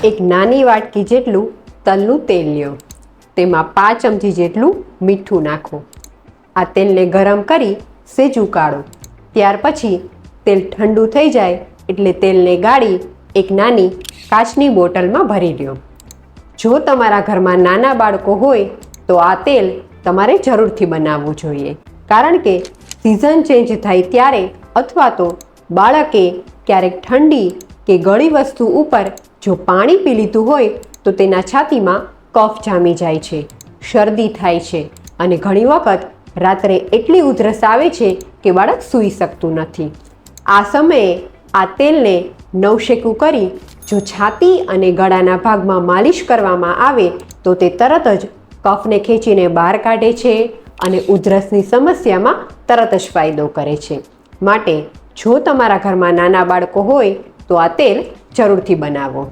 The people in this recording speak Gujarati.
એક નાની વાટકી જેટલું તલનું તેલ લ્યો. તેમાં 5 ચમચી જેટલું મીઠું નાખો. આ તેલને ગરમ કરી સેજ ઉકાળો. ત્યાર પછી તેલ ઠંડુ થઈ જાય એટલે તેલને ગાળી એક નાની કાચની બોટલમાં ભરી લ્યો. જો તમારા ઘરમાં નાના બાળકો હોય તો આ તેલ તમારે જરૂરથી બનાવવું જોઈએ, કારણ કે સિઝન ચેન્જ થાય ત્યારે અથવા તો બાળકે ક્યારેક ઠંડી કે ગળી વસ્તુ ઉપર જો પાણી પી લીધું હોય તો તેના છાતીમાં કફ જામી જાય છે, શરદી થાય છે અને ઘણી વખત રાત્રે એટલી ઉધરસ આવે છે કે બાળક સૂઈ શકતું નથી. આ સમયે આ તેલને નવશેકું કરી જો છાતી અને ગળાના ભાગમાં માલિશ કરવામાં આવે તો તે તરત જ કફને ખેંચીને બહાર કાઢે છે અને ઉધરસની સમસ્યામાં તરત જ ફાયદો કરે છે. માટે જો તમારા ઘરમાં નાના બાળકો હોય તો આ તેલ જરૂરથી બનાવો.